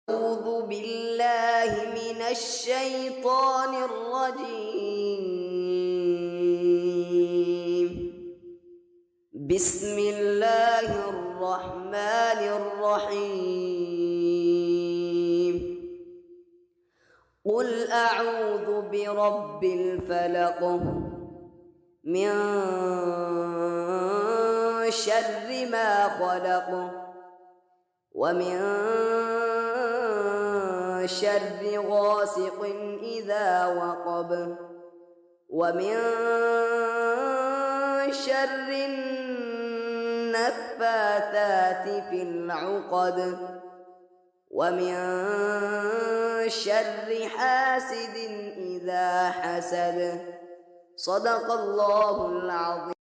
أعوذ بالله من الشيطان الرجيم. بسم الله الرحمن الرحيم. قل أعوذ برب الفلق من شر ما خلق ومن شر غاسق إذا وقب ومن شر النفاثات في العقد ومن شر حاسد إذا حسد. صدق الله العظيم.